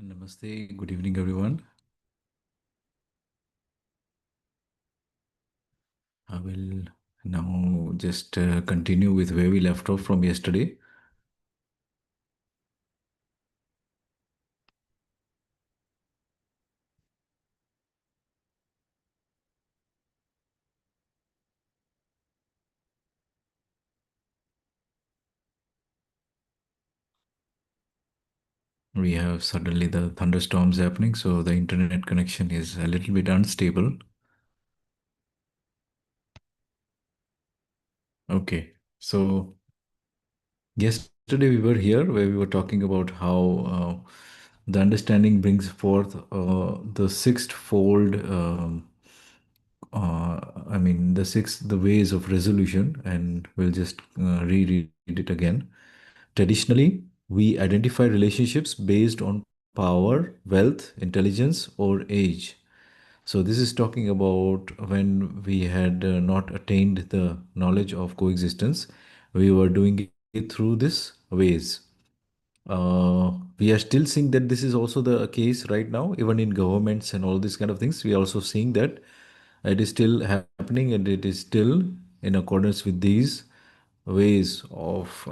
Namaste, good evening, everyone. I will now just continue with where we left off from yesterday. We have suddenly the thunderstorms happening, so the internet connection is a little bit unstable. Okay, so yesterday we were here where we were talking about how the understanding brings forth the sixth-fold. The ways of resolution, and we'll just reread it again. Traditionally, we identify relationships based on power, wealth, intelligence, or age. So, this is talking about when we had not attained the knowledge of coexistence, we were doing it through this ways. We are still seeing that this is also the case right now, even in governments and all these kind of things. We are also seeing that it is still happening and it is still in accordance with these ways of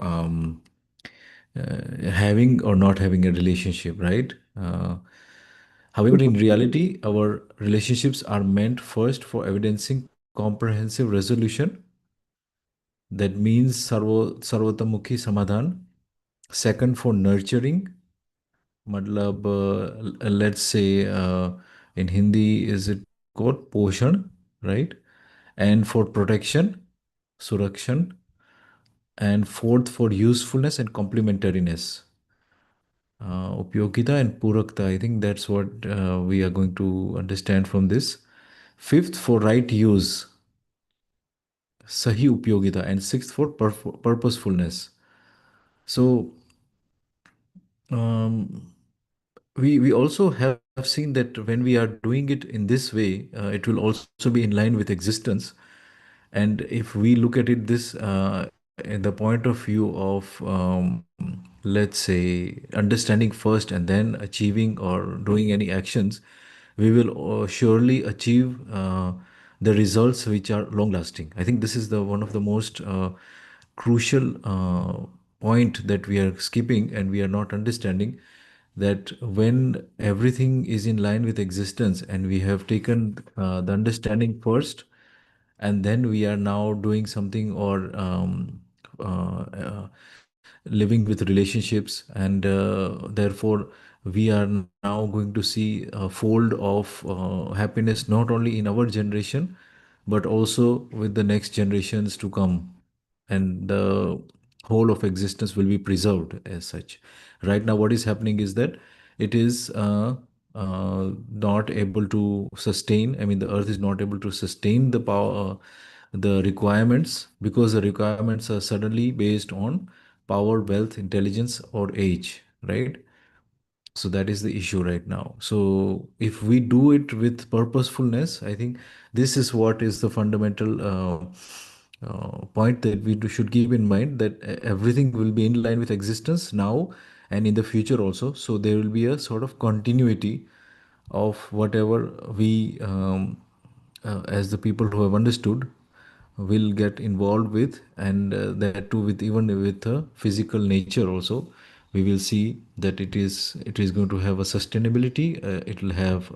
having or not having a relationship, right? However, in reality, our relationships are meant first for evidencing comprehensive resolution. That means sarvatamukhi samadhan. Second, for nurturing. मतलब let's say in Hindi is it called poshan, right? And for protection, surakshan, and fourth for usefulness and complementariness, upyogita and purakta. I think that's what we are going to understand from this. Fifth for right use, sahi upyogita, and sixth for purposefulness. So um, we also have seen that when we are doing it in this way, it will also be in line with existence. And if we look at it this in the point of view of let's say understanding first and then achieving or doing any actions, we will surely achieve the results which are long lasting. I think this is the one of the most crucial point that we are skipping and we are not understanding, that when everything is in line with existence and we have taken the understanding first, and then we are now doing something or uh, uh, living with relationships, and therefore we are now going to see a fold of happiness not only in our generation but also with the next generations to come, and the whole of existence will be preserved as such. Right now what is happening is that it is not able to sustain, I mean the earth is not able to sustain the power, the requirements, because the requirements are suddenly based on power, wealth, intelligence, or age, right? So that is the issue right now. So if we do it with purposefulness, I think this is what is the fundamental point that should keep in mind, that everything will be in line with existence now and in the future also. So there will be a sort of continuity of whatever we, as the people who have understood, will get involved with, and that too with even with the physical nature also. We will see that it is going to have a sustainability. It will have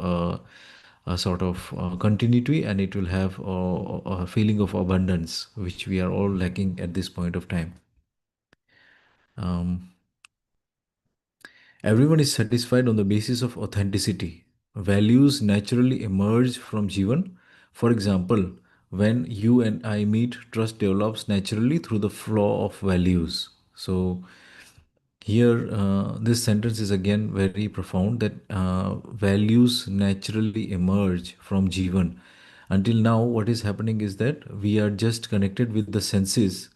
a sort of continuity, and it will have a feeling of abundance which we are all lacking at this point of time. um, Everyone is satisfied on the basis of authenticity. Values naturally emerge from Jeevan. For example, when you and I meet, trust develops naturally through the flow of values. So, here, this sentence is again very profound, that values naturally emerge from Jeevan. Until now, what is happening is that we are just connected with the senses.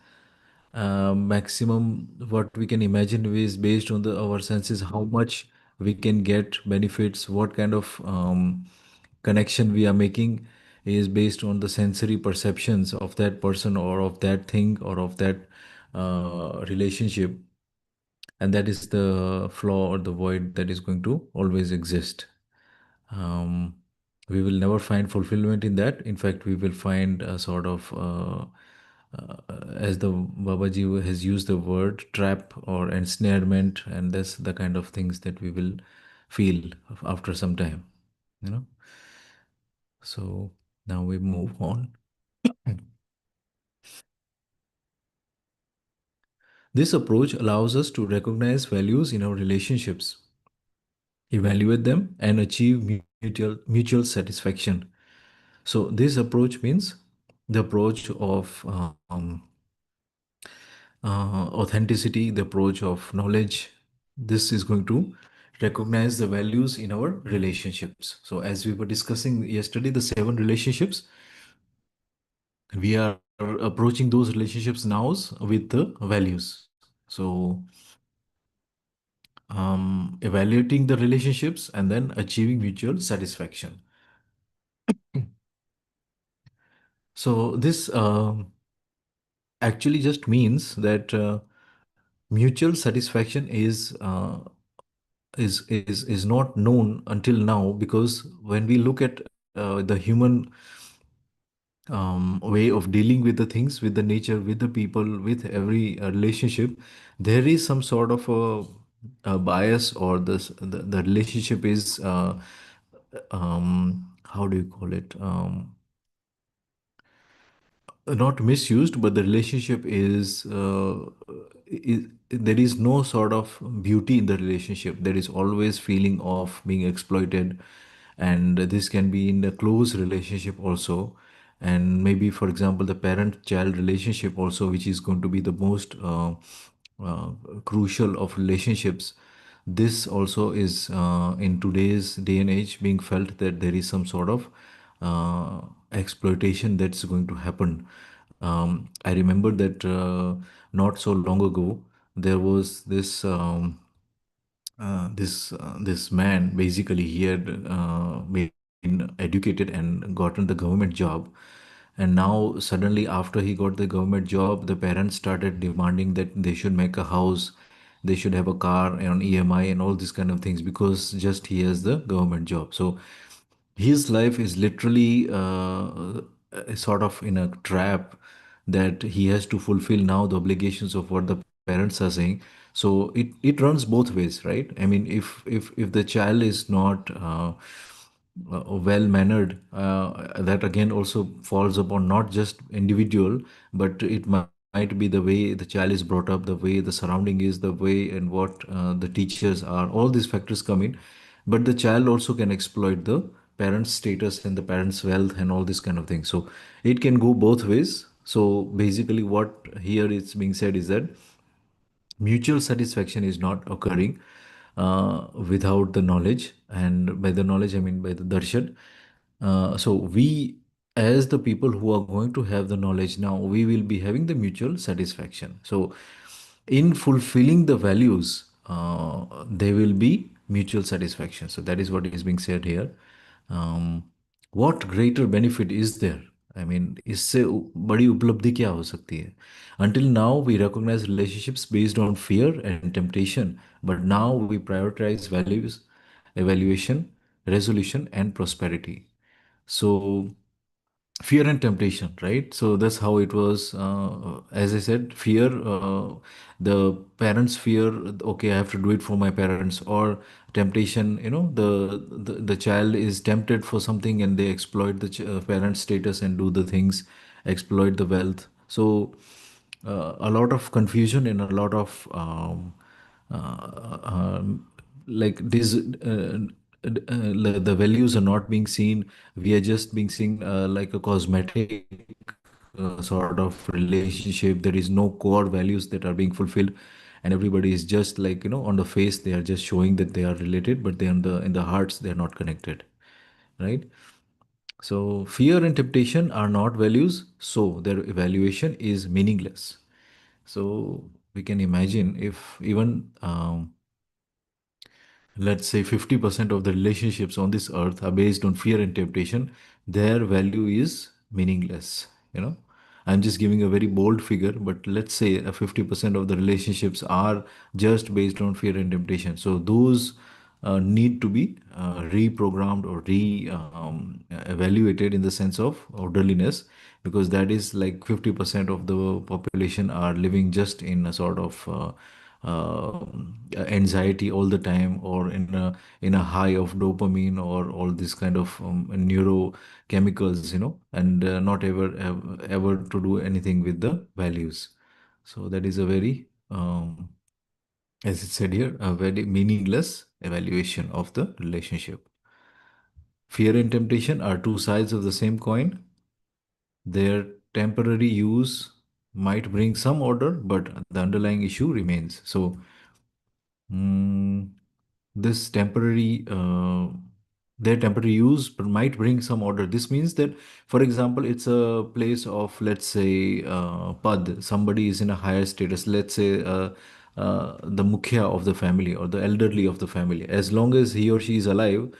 Maximum what we can imagine is based on our senses, how much we can get benefits, what kind of connection we are making is based on the sensory perceptions of that person or of that thing or of that relationship. and that is the flaw or the void that is going to always exist. um, we will never find fulfillment in that. In fact, we will find a sort of as the Babaji has used the word trap or ensnarement, and that's the kind of things that we will feel after some time, you know. So now we move on. This approach allows us to recognize values in our relationships, evaluate them, and achieve mutual satisfaction. So this approach means the approach of authenticity, the approach of knowledge. This is going to recognize the values in our relationships. So as we were discussing yesterday, the 7 relationships, we are approaching those relationships now with the values. So evaluating the relationships and then achieving mutual satisfaction. So this actually just means that mutual satisfaction is not known until now, because when we look at the human way of dealing with the things, with the nature, with the people, with every relationship, there is some sort of a bias, or the relationship is how do you call it? Not misused, but the relationship is there is no sort of beauty in the relationship. There is always feeling of being exploited, and this can be in a close relationship also, and maybe, for example, the parent-child relationship also, which is going to be the most uh, crucial of relationships. This also is in today's day and age being felt that there is some sort of exploitation that's going to happen. I remember that not so long ago there was this man. Basically, he had been educated and gotten the government job, and now suddenly after he got the government job, the parents started demanding that they should make a house, they should have a car on EMI and all these kind of things, because just he has the government job. So his life is literally sort of in a trap, that he has to fulfill now the obligations of what the parents are saying. So it runs both ways, right? I mean, if the child is not well mannered, that again also falls upon not just individual, but it might be the way the child is brought up, the way the surrounding is, the way and what the teachers are. All these factors come in, but the child also can exploit the parents' status and the parents' wealth and all this kind of thing. So it can go both ways. So basically, what here is being said is that mutual satisfaction is not occurring without the knowledge, and by the knowledge I mean by the darshan. So we, as the people who are going to have the knowledge now, we will be having the mutual satisfaction. So in fulfilling the values, there will be mutual satisfaction. So that is what is being said here. What greater benefit is there? I mean, इससे बड़ी उपलब्धि क्या हो सकती है? Until now, we recognize relationships based on fear and temptation, but now we prioritize values, evaluation, resolution, and prosperity. So fear and temptation, right? So that's how it was. As I said, fear, the parents fear, okay, I have to do it for my parents. Or temptation, the child is tempted for something and they exploit the parent status and do the things, exploit the wealth. So a lot of confusion and a lot of like this the values are not being seen. We are just being seen like a cosmetic sort of relationship. There is no core values that are being fulfilled, and everybody is just like, on the face they are just showing that they are related, but they in the hearts they are not connected, right? So fear and temptation are not values, so their evaluation is meaningless. So we can imagine if even let's say 50% of the relationships on this earth are based on fear and temptation, their value is meaningless, you know. I'm just giving a very bold figure, but let's say 50% of the relationships are just based on fear and temptation. So those need to be reprogrammed or re evaluated in the sense of orderliness, because that is like 50% of the population are living just in a sort of anxiety all the time, or in a high of dopamine or all this kind of neurochemicals, and not ever to do anything with the values. So that is a very as it said here, a very meaningless evaluation of the relationship. Fear and temptation are two sides of the same coin. Their temporary use might bring some order, but the underlying issue remains. So, mm, this temporary their temporary use might bring some order. This means that, for example, it's a place of, let's say, pad. Somebody is in a higher status, let's say the mukhya of the family or the elderly of the family. As long as he or she is alive,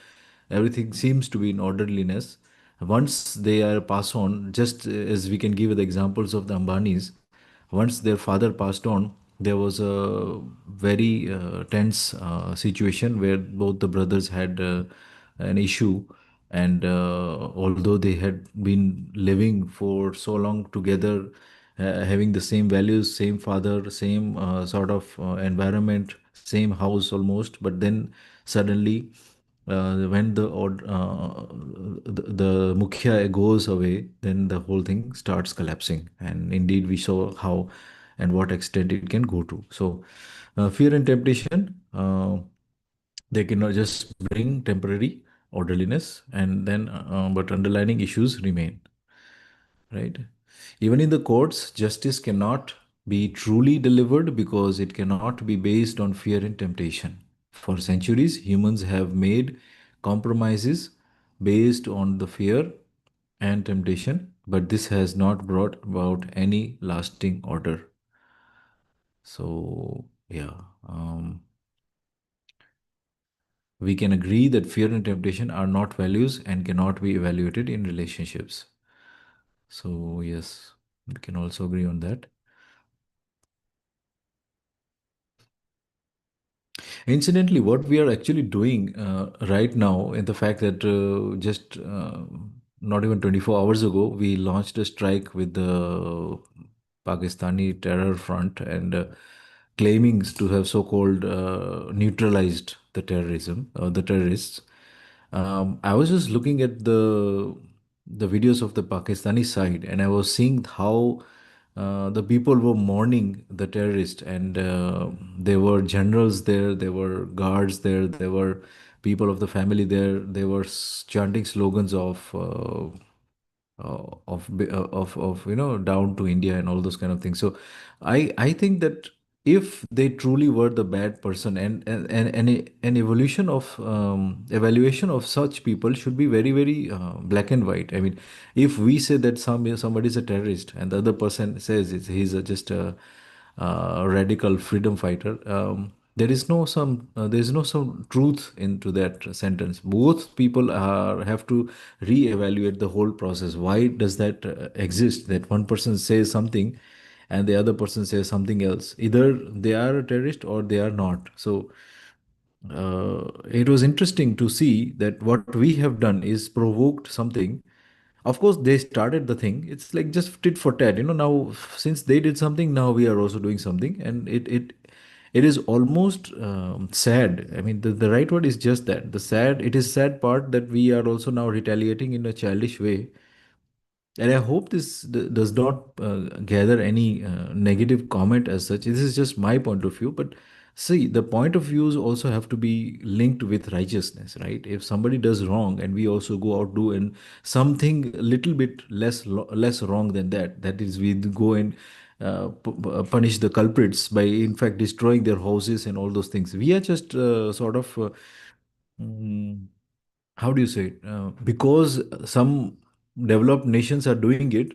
everything seems to be in orderliness. Once they are passed on, just as we can give the examples of the Ambanis, once their father passed on, there was a very tense situation where both the brothers had an issue. And although they had been living for so long together, having the same values, same father, same sort of environment, same house almost, but then suddenly, when the mukhya goes away, then the whole thing starts collapsing. And indeed, we saw how and what extent it can go to. So, fear and temptation, they cannot just bring temporary orderliness, and then but underlying issues remain, right? Even in the courts, justice cannot be truly delivered because it cannot be based on fear and temptation. For centuries, humans have made compromises based on the fear and temptation, but this has not brought about any lasting order. So, yeah, we can agree that fear and temptation are not values and cannot be evaluated in relationships. So, yes, we can also agree on that. Incidentally, what we are actually doing right now, in the fact that just not even 24 hours ago, we launched a strike with the Pakistani terror front, and claiming to have so-called neutralized the the terrorists. I was just looking at the videos of the Pakistani side, and I was seeing how the people were mourning the terrorist, and there were generals there, there were guards there, there were people of the family there. They were chanting slogans of down to India and all those kind of things. So I think that if they truly were the bad person, and an evolution of evaluation of such people should be very very black and white. I mean, if we say that somebody is a terrorist, and the other person says he's just a radical freedom fighter, there is no some truth into that sentence. Both people have to reevaluate the whole process. Why does that exist, that one person says something and the other person says something else? Either they are a terrorist or they are not. So it was interesting to see that what we have done is provoked something. Of course, they started the thing. It's like just tit for tat. Now since they did something, now we are also doing something, and it is almost sad. I mean, the right word is just that. The sad. It is sad part that we are also now retaliating in a childish way, and I hope this does not gather any negative comment as such. This is just my point of view. But see, the point of views also have to be linked with righteousness, right? If somebody does wrong and we also go out do and something a little bit less wrong than that, that is, we go and punish the culprits by in fact destroying their houses and all those things. We are just sort of mm, how do you say it? Because some developed nations are doing it,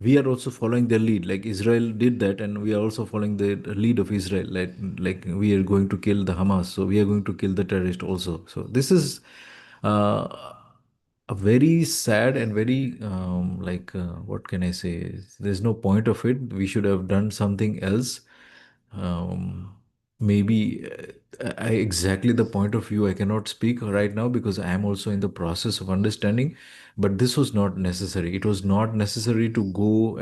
we are also following their lead. Like Israel did that, and we are also following the lead of Israel. Like we are going to kill the Hamas, so we are going to kill the terrorist also. So this is uh, a very sad and very what can I say? There's no point of it. We should have done something else. Maybe exactly the point of view I cannot speak right now because I am also in the process of understanding. But this was not necessary. It was not necessary to go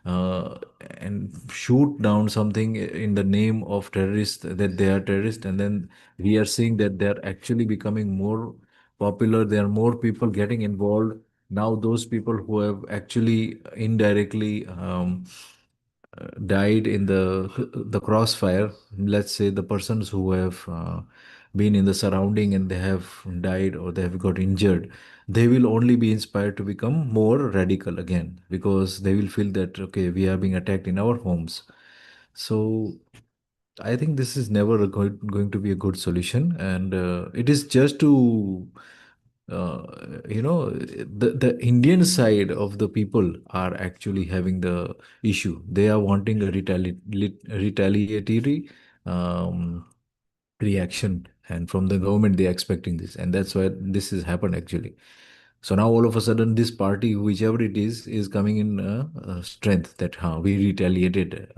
uh, and shoot down something in the name of terrorists, that they are terrorists, and then we are seeing that they are actually becoming more popular. There are more people getting involved now. Those people who have actually indirectly died in the crossfire, let's say the persons who have been in the surrounding and they have died or they have got injured, they will only be inspired to become more radical again because they will feel that okay, we are being attacked in our homes. So I think this is never going to be a good solution, and it is just to the Indian side of the people are actually having the issue. They are wanting a retaliatory um, reaction, and from the government they are expecting this, and that's why this has happened actually. So now all of a sudden this party, whichever it is coming in strength that we retaliated,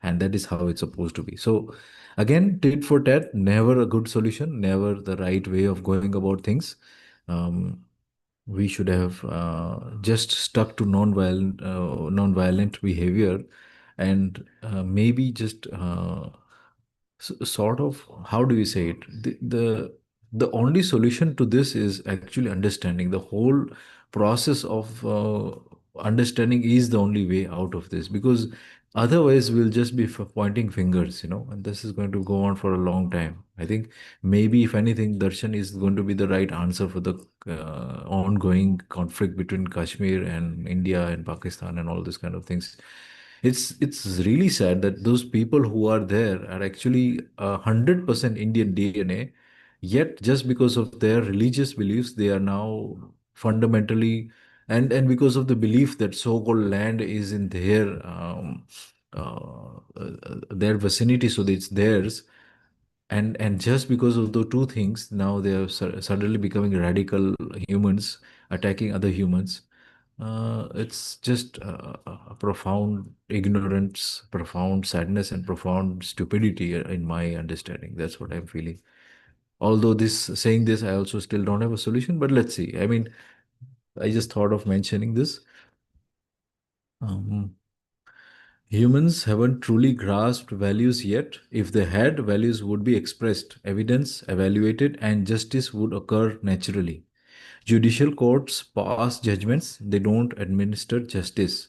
and that is how it's supposed to be. So again, tit for tat, never a good solution, never the right way of going about things. Um, we should have just stuck to non-violent behavior, and maybe just sort of, how do we say it, the only solution to this is actually understanding the whole process of understanding is the only way out of this, because otherwise we'll just be pointing fingers, and this is going to go on for a long time. I think maybe if anything, darshan is going to be the right answer for the ongoing conflict between Kashmir and India and Pakistan and all this kind of things. It's really sad that those people who are there are actually 100% Indian DNA, yet just because of their religious beliefs, they are now fundamentally, and because of the belief that so-called land is in their vicinity, so that it's theirs, and just because of the two things, now they are suddenly becoming radical humans attacking other humans. It's just a profound ignorance, profound sadness, and profound stupidity in my understanding. That's what I'm feeling. Although this saying this, I also still don't have a solution, but let's see. I mean, I just thought of mentioning this. Um, Humans haven't truly grasped values yet. If they had, values would be expressed, evidence evaluated, and justice would occur naturally. Judicial courts pass judgments, they don't administer justice.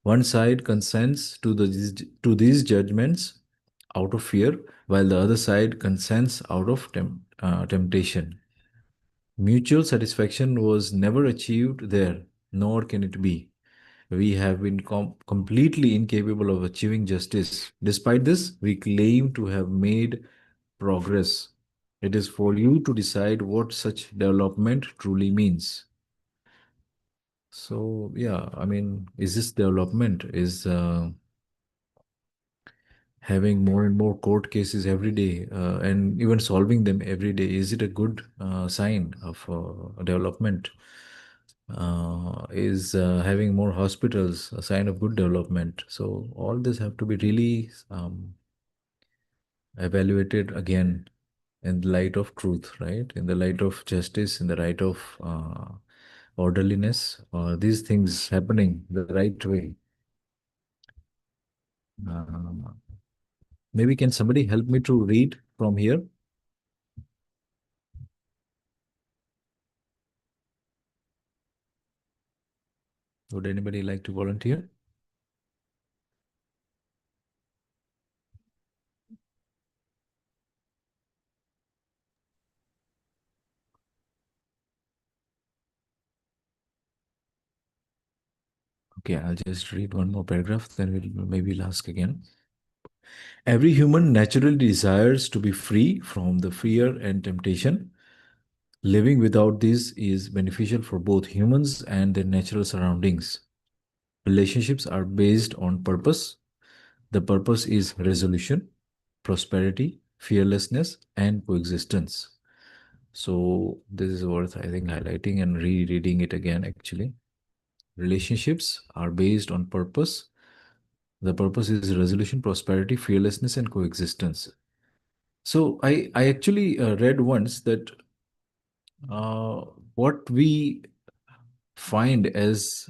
One side consents to these judgments out of fear, while the other side consents out of temptation. Mutual satisfaction was never achieved there, nor can it be. We have been completely incapable of achieving justice. Despite this, we claim to have made progress. It is for you to decide what such development truly means. So, yeah, I mean, is this development? Is having more and more court cases every day and even solving them every day, is it a good sign of development? Is having more hospitals a sign of good development? So all this have to be really evaluated again in the light of truth, right? In the light of justice, in the light of orderliness, these things happening the right way. Uh, Maybe can somebody help me to read from here? Would anybody like to volunteer? Okay, I'll just read one more paragraph, then we'll ask again. Every human naturally desires to be free from the fear and temptation. Living without these is beneficial for both humans and their natural surroundings. Relationships are based on purpose. The purpose is resolution, prosperity, fearlessness, and coexistence. So this is worth, I think, highlighting and rereading it again, actually. Relationships are based on purpose. The purpose is resolution, prosperity, fearlessness, and coexistence. So I actually read once that uh, what we find as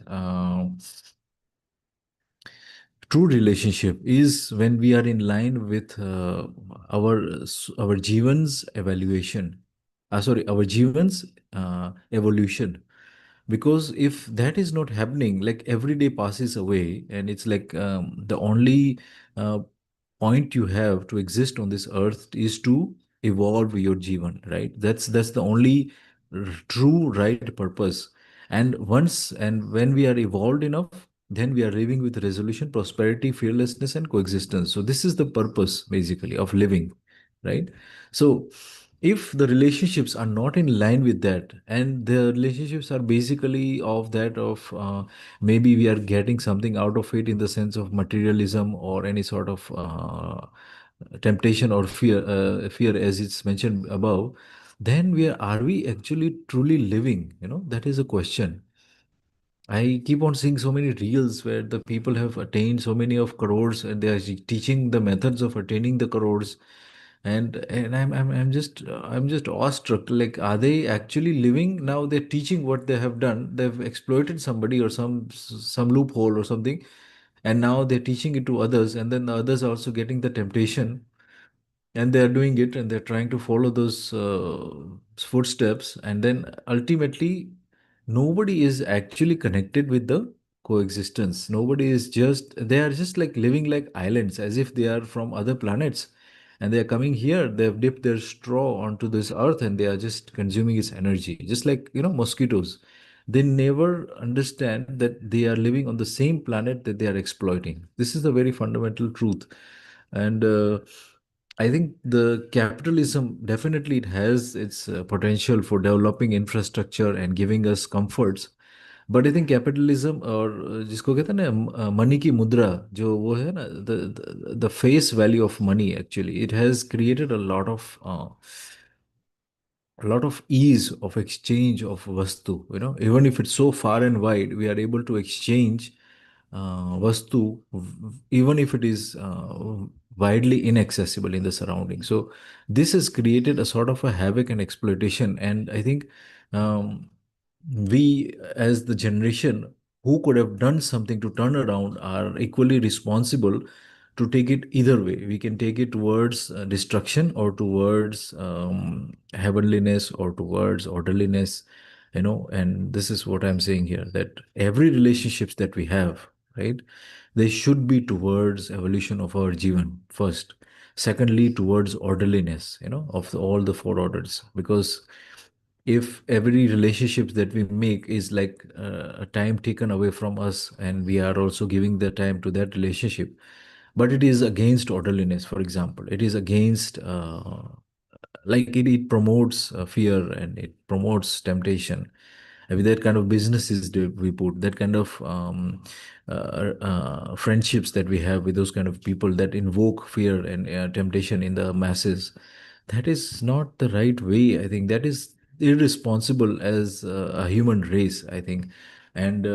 true relationship is when we are in line with our Jeevan's evaluation. Sorry, our Jeevan's evolution. Because if that is not happening, like every day passes away, and it's like the only uh, point you have to exist on this earth is to evolve your Jeevan, right? That's the only true right purpose. And once and when we are evolved enough, then we are living with resolution, prosperity, fearlessness, and coexistence. So this is the purpose basically of living, right? So if the relationships are not in line with that, and the relationships are basically of that of maybe we are getting something out of it in the sense of materialism or any sort of temptation or fear as it's mentioned above, then are we actually truly living? That is a question. I keep on seeing so many reels where the people have attained so many of crores, and they are teaching the methods of attaining the crores. And I'm just awestruck. Like, are they actually living? Now they're teaching what they have done. They've exploited somebody or some loophole or something, and now they're teaching it to others, and then the others are also getting the temptation, and they are doing it, and they're trying to follow those footsteps, and then ultimately nobody is actually connected with the coexistence. Nobody is just They are just like living like islands, as if they are from other planets, and they are coming here. They've dipped their straw onto this earth, and they are just consuming its energy, just like mosquitoes. They never understand that they are living on the same planet that they are exploiting. This is the very fundamental truth. And I think the capitalism, definitely it has its potential for developing infrastructure and giving us comforts. But I think capitalism और जिसको कहते हैं ना money की मुद्रा, जो वो है ना, the face value of money, actually it has created a lot of ease of exchange of vastu. Even if it's so far and wide, we are able to exchange vastu, even if it is widely inaccessible in the surrounding. So this has created a sort of a havoc and exploitation. And I think um, we, as the generation who could have done something to turn around, are equally responsible to take it either way. We can take it towards destruction, or towards heavenliness, or towards orderliness. And this is what I'm saying here, that every relationships that we have, right, they should be towards evolution of our Jivan first. Secondly, towards orderliness, of all the four orders. Because if every relationship that we make is like a time taken away from us, and we are also giving the time to that relationship, but it is against orderliness, for example, it is against like it promotes fear, and it promotes temptation. I mean, that kind of businesses that we put, that kind of friendships that we have with those kind of people that invoke fear and temptation in the masses, that is not the right way. I think that is irresponsible as a human race, I think. And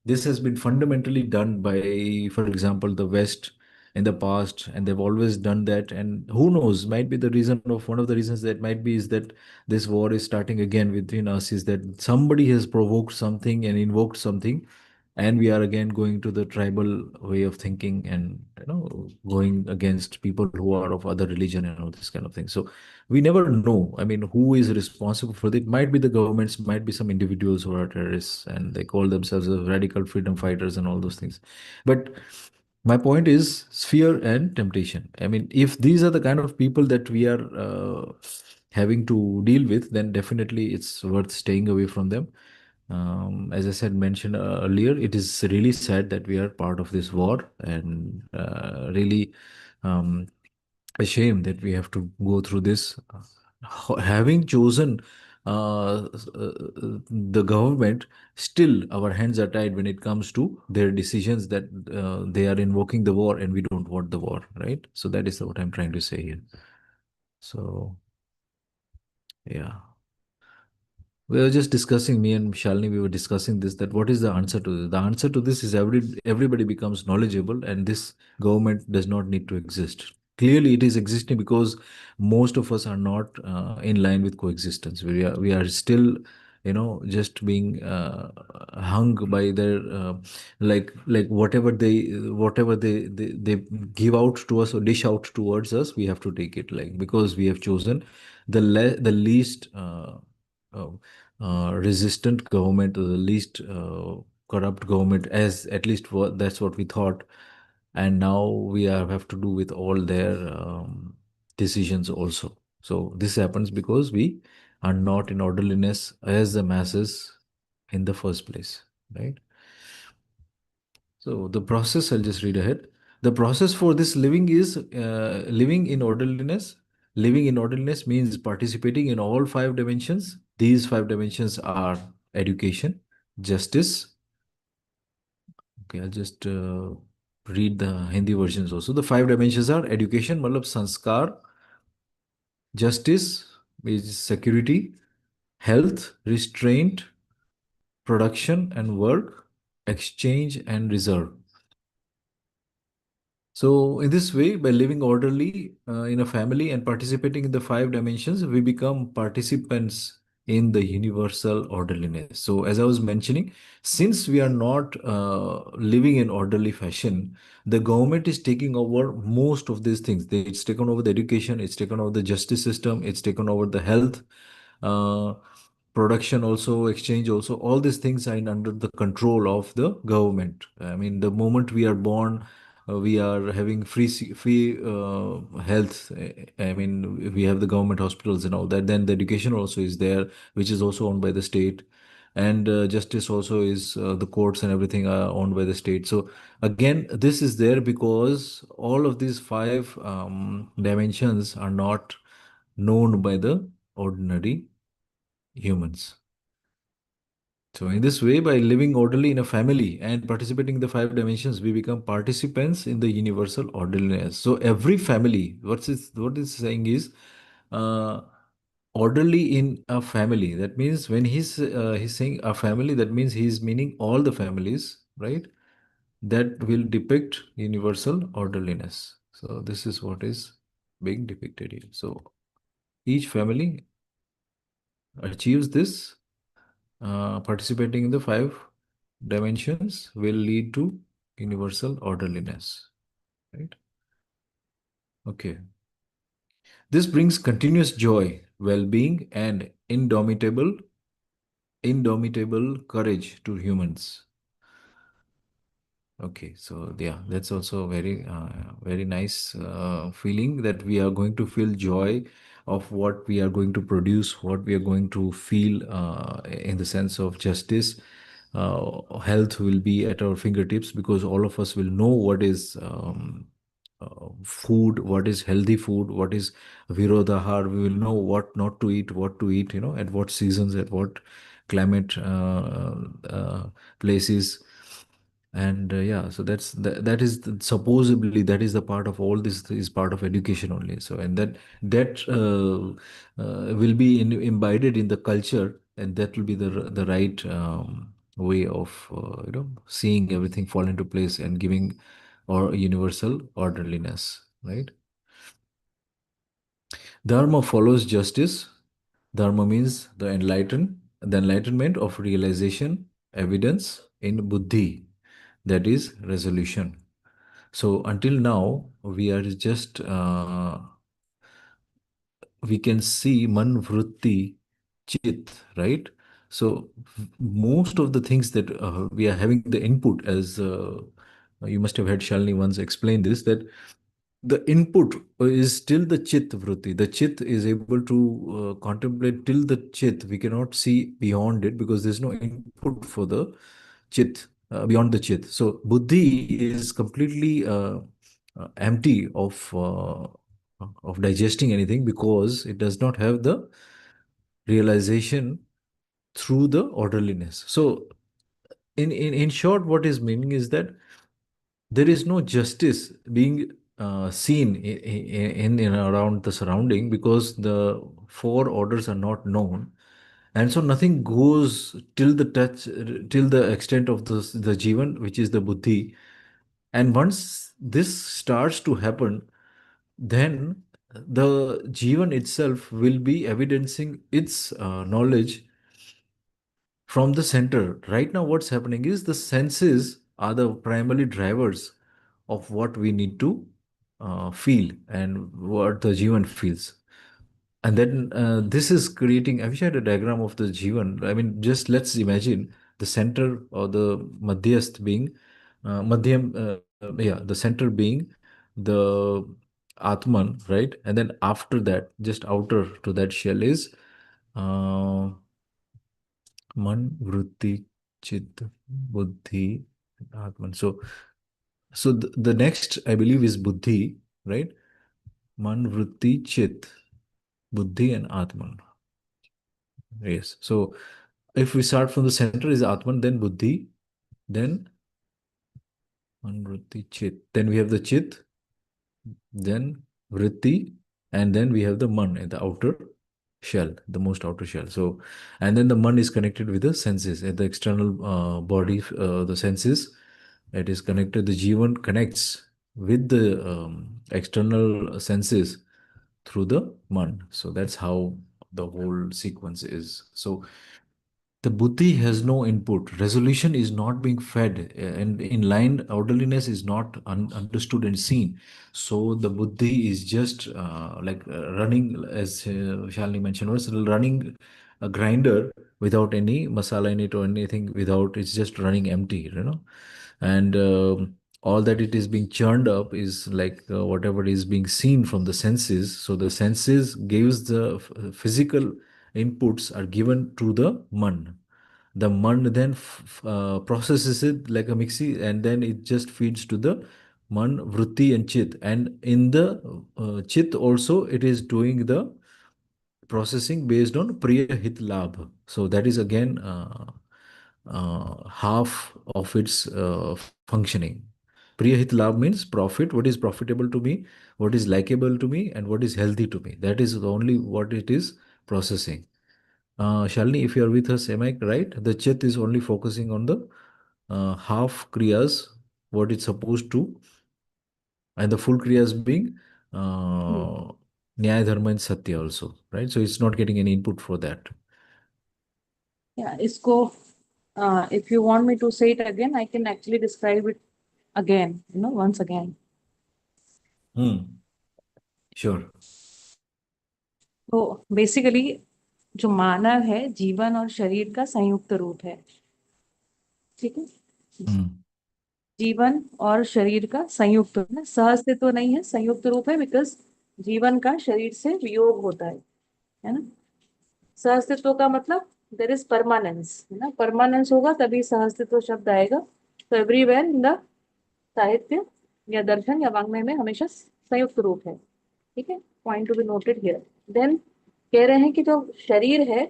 this has been fundamentally done by, for example, the West in the past, and they've always done that. And who knows, might be the reason of one of the reasons that might be is that this war is starting again within us, is that somebody has provoked something and invoked something, and we are again going to the tribal way of thinking, and going against people who are of other religion and all this kind of thing. So we never know, I mean, who is responsible for it. Might be the governments, might be some individuals who are terrorists, and they call themselves as radical freedom fighters and all those things. But my point is fear and temptation. I mean, if these are the kind of people that we are having to deal with, then definitely it's worth staying away from them. As I said, mentioned earlier, it is really sad that we are part of this war, and really um, a shame that we have to go through this. Having chosen the government, still our hands are tied when it comes to their decisions, that they are invoking the war, and we don't want the war, right? So that is what I'm trying to say here. So Yeah. We were just discussing, me and Shalini, we were discussing this, that what is the answer to this? The answer to this is everybody becomes knowledgeable and this government does not need to exist. Clearly, it is existing because most of us are not in line with coexistence. We are still, just being hung by their like whatever they give out to us or dish out towards us, we have to take it, like, because we have chosen the least resistant government, the least corrupt government, as at least that's what we thought. And now have to do with all their decisions also. So this happens because we are not in orderliness as the masses in the first place, right? So the process, I'll just read ahead. The process for this living is living in orderliness. Living in orderliness means participating in all five dimensions. These five dimensions are education, justice. Okay, I'll just read the Hindi versions also. The five dimensions are education, matlab sanskar, justice is security, health, restraint, production and work, exchange and reserve. So, in this way, by living orderly in a family and participating in the five dimensions, we become participants in the universal orderliness. So, as I was mentioning, since we are not living in orderly fashion, the government is taking over most of these things. It's taken over the education, it's taken over the justice system, it's taken over the health, uh, production also, exchange also. All these things are under the control of the government. I mean, the moment we are born, we are having free health. I mean, we have the government hospitals and all that. Then the education also is there, which is also owned by the state. And justice also is, the courts and everything are owned by the state. So again, this is there because all of these five dimensions are not known by the ordinary humans. So, in this way, by living orderly in a family and participating in the five dimensions, we become participants in the universal orderliness. So, every family, what is saying is, uh, orderly in a family. That means when he's saying a family, that means he's meaning all the families, right? That will depict universal orderliness. So, this is what is being depicted here. So, each family achieves this. Participating in the five dimensions will lead to universal orderliness, right? Okay. This brings continuous joy, well-being, and indomitable courage to humans. Okay, so yeah, that's also a very nice feeling that we are going to feel joy of what we are going to produce, what we are going to feel in the sense of justice. Health will be at our fingertips because all of us will know what is food, what is healthy food, what is virodahar. We will know what not to eat, what to eat, at what seasons, at what climate places. And yeah, so that is supposedly that is the part of all this is part of education only. So, and that will be imbibed in the culture, and that will be the right way of seeing everything fall into place and giving or universal orderliness, right? Dharma follows justice. Dharma means the enlightenment of realization, evidence in buddhi, that is resolution. So until now, we are just we can see man vritti chit, right? So most of the things that we are having the input as you must have heard Shalini once explain this, that the input is still the chit vritti. The chit is able to contemplate till the chit. We cannot see beyond it because there's no input for the chit, beyond the chit. So buddhi is completely empty of digesting anything because it does not have the realization through the orderliness. So in short, what is meaning is that there is no justice being seen in and around the surrounding because the four orders are not known, and so nothing goes till the extent of the Jeevan, which is the buddhi. And once this starts to happen, then the Jeevan itself will be evidencing its knowledge from the center. Right now, what's happening is the senses are the primary drivers of what we need to feel and what the Jeevan feels. And then this is creating, I've shared a diagram of the Jeevan. I mean, just let's imagine the center or the Madhyast being, yeah, the center being the Atman, right? And then after that, just outer to that shell is uh, Man, Vritti, Chit, Buddhi, Atman. So the next, I believe, is Buddhi, right? Man, Vritti, Chit, Buddhi, and Atman. Yes. So if we start from the center is Atman, then Buddhi, then Man, Vritti, Chit. Then we have the Chit, then Vritti, and then we have the Man in the outer shell, the most outer shell. So, and then the Man is connected with the senses, at the external body, the senses. It is connected, the Jeevan connects with the external senses through the Man. So that's how the whole sequence is. So the buddhi has no input. Resolution is not being fed, and in line orderliness is not understood and seen. So the buddhi is just running, as Shalini mentioned, was running a grinder without any masala in it or anything. Without, it's just running empty, and all that it is being churned up is like whatever is being seen from the senses. So the senses gives the physical inputs are given to the man. The man then processes it like a mixie, and then it just feeds to the man, vritti, and chit. And in the chit also, it is doing the processing based on priya hit labh. So that is again half of its functioning. Priya hit labh means profit, what is profitable to me, what is likable to me, and what is healthy to me. That is only what it is processing. Shalini, if you are with us, am I right? The Chet is only focusing on the half Kriyas, what it's supposed to, and the full Kriyas being Hmm. Nyaya, Dharma, and Satya also, right? So it's not getting any input for that. Yeah, इसको if you want me to say it again, I can actually describe it again, once again. Hmm. Sure. तो basically जो मानव है जीवन और शरीर का संयुक्त रूप है, ठीक है। Hmm. जीवन और शरीर का संयुक्त रूप है, सहअस्तित्व तो नहीं है, संयुक्त रूप है, बिकॉज जीवन का शरीर से वियोग होता है ना। सहअस्तित्व का मतलब देर इज परमानेंस, है ना, परमानेंस होगा तभी सहअस्तित्व शब्द आएगा। तो एवरीवेयर इन द साहित्य या दर्शन या वाङ्मय में हमेशा संयुक्त रूप है, ठीक है। Point to be noted here. Then कह रहे हैं कि जो शरीर है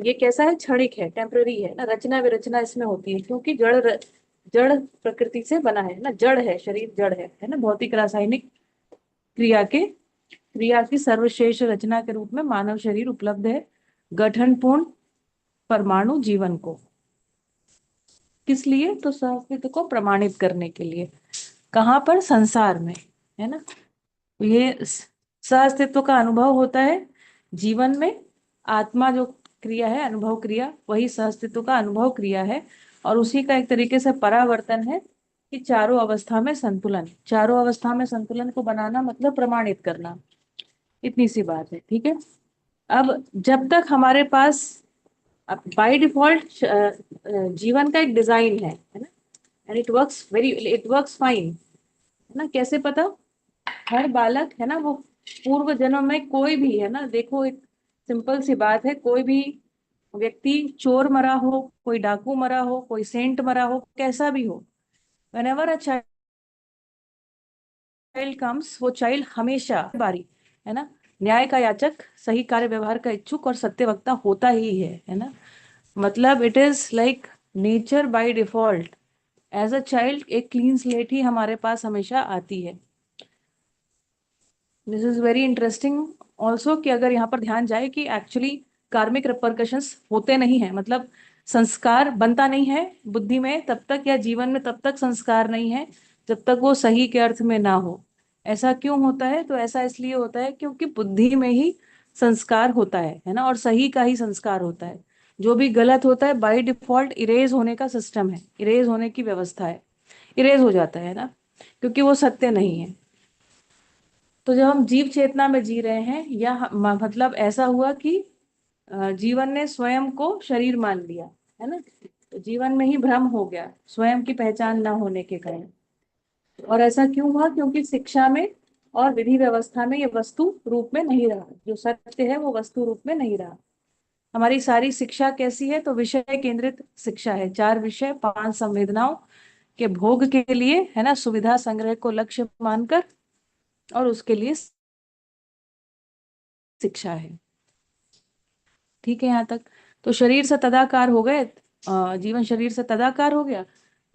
ये कैसा है, क्षणिक है, टेम्पररी है ना, रचना विरचना इसमें होती है क्योंकि जड़ प्रकृति से बना है ना, जड़ है, शरीर जड़ है ना। भौतिक रासायनिक क्रिया की सर्वश्रेष्ठ रचना के रूप में मानव शरीर उपलब्ध है गठनपूर्ण परमाणु जीवन को। किस लिए? तो सहअस्तित्व को प्रमाणित करने के लिए। कहाँ पर? संसार में, है ना। ये सहअस्तित्व का अनुभव होता है जीवन में। आत्मा जो क्रिया है, अनुभव क्रिया, वही सहअस्तित्व का अनुभव क्रिया है, और उसी का एक तरीके से परावर्तन है कि चारों अवस्था में संतुलन। चारों अवस्था में संतुलन को बनाना मतलब प्रमाणित करना, इतनी सी बात है, ठीक है। अब जब तक हमारे पास बाय डिफॉल्ट जीवन का एक डिजाइन है ना, एंड इट वर्क्स फाइन, है ना। कैसे पता? हर बालक है ना, वो पूर्व जन्म में कोई भी, है ना, देखो एक सिंपल सी बात है, कोई भी व्यक्ति चोर मरा हो, कोई डाकू मरा हो, कोई सेंट मरा हो, कैसा भी हो, व्हेनेवर अ चाइल्ड कम्स, वो चाइल्ड हमेशा बारी, है ना, न्याय का याचक, सही कार्य व्यवहार का इच्छुक और सत्य वक्ता होता ही है ना। मतलब it is like nature by default. As a child एक क्लीन स्लेट ही हमारे पास हमेशा आती है। This is very interesting also कि अगर यहाँ पर ध्यान जाए कि एक्चुअली कार्मिक रिपरकशंस होते नहीं है, मतलब संस्कार बनता नहीं है बुद्धि में तब तक, या जीवन में तब तक संस्कार नहीं है जब तक वो सही के अर्थ में ना हो। ऐसा क्यों होता है? तो ऐसा इसलिए होता है क्योंकि बुद्धि में ही संस्कार होता है ना, और सही का ही संस्कार होता है। जो भी गलत होता है बाय डिफॉल्ट इरेज होने का सिस्टम है, इरेज होने की व्यवस्था है, इरेज हो जाता है ना, क्योंकि वो सत्य नहीं है। तो जब हम जीव चेतना में जी रहे हैं, या मतलब ऐसा हुआ कि जीवन ने स्वयं को शरीर मान लिया, है ना, तो जीवन में ही भ्रम हो गया स्वयं की पहचान ना होने के कारण। और ऐसा क्यों हुआ? क्योंकि शिक्षा में और विधि व्यवस्था में ये वस्तु रूप में नहीं रहा, जो सत्य है वो वस्तु रूप में नहीं रहा। हमारी सारी शिक्षा कैसी है? तो विषय केंद्रित शिक्षा है, 4 विषय 5 संवेदनाओं के भोग के लिए, है ना, सुविधा संग्रह को लक्ष्य मानकर, और उसके लिए शिक्षा है। ठीक है यहाँ तक? तो शरीर से तदाकार हो गए, जीवन शरीर से तदाकार हो गया।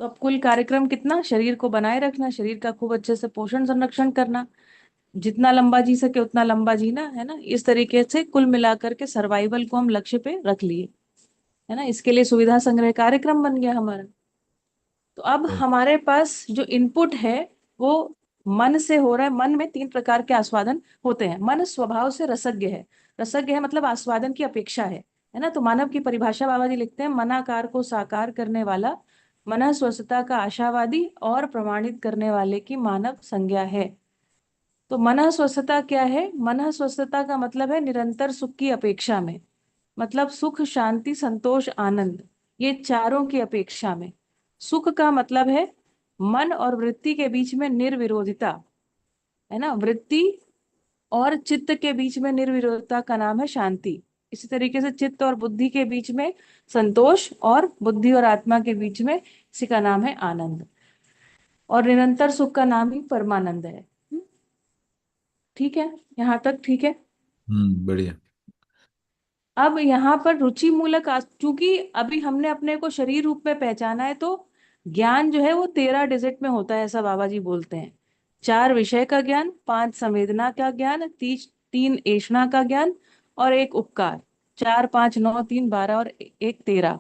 तो अब कुल कार्यक्रम कितना? शरीर को बनाए रखना, शरीर का खूब अच्छे से पोषण संरक्षण करना, जितना लंबा जी सके उतना लंबा जीना, है ना। इस तरीके से कुल मिलाकर के सर्वाइवल को हम लक्ष्य पे रख लिए, है ना। इसके लिए सुविधा संग्रह कार्यक्रम बन गया हमारा। तो अब हमारे पास जो इनपुट है वो मन से हो रहा है। मन में 3 प्रकार के आस्वादन होते हैं। मन स्वभाव से रसज्ञ है, रसज्ञ है मतलब आस्वादन की अपेक्षा है ना। तो मानव की परिभाषा बाबा जी लिखते हैं, मनाकार को साकार करने वाला, मन स्वस्थता का आशावादी और प्रमाणित करने वाले की मानव संज्ञा है। तो मन स्वस्थता क्या है? मन स्वस्थता का मतलब है निरंतर सुख की अपेक्षा में, मतलब सुख शांति संतोष आनंद, ये चारों की अपेक्षा में। सुख का मतलब है मन और वृत्ति के बीच में निर्विरोधिता, है ना। वृत्ति और चित्त के बीच में निर्विरोधता का नाम है शांति। इसी तरीके से चित्त और बुद्धि के बीच में संतोष, और बुद्धि और आत्मा के बीच में इसी का नाम है आनंद, और निरंतर सुख का नाम ही परमानंद है। ठीक है यहाँ तक? ठीक है। बढ़िया। अब यहाँ पर रुचि मूलक चूंकि अभी हमने अपने को शरीर रूप में पहचाना है, तो ज्ञान जो है वो 13 डिजिट में होता है, ऐसा बाबा जी बोलते हैं। 4 विषय का ज्ञान, 5 संवेदना का ज्ञान, 3 ऐषणा का ज्ञान, और 1 उपकार। 4 5 9 3 12 और 1 13।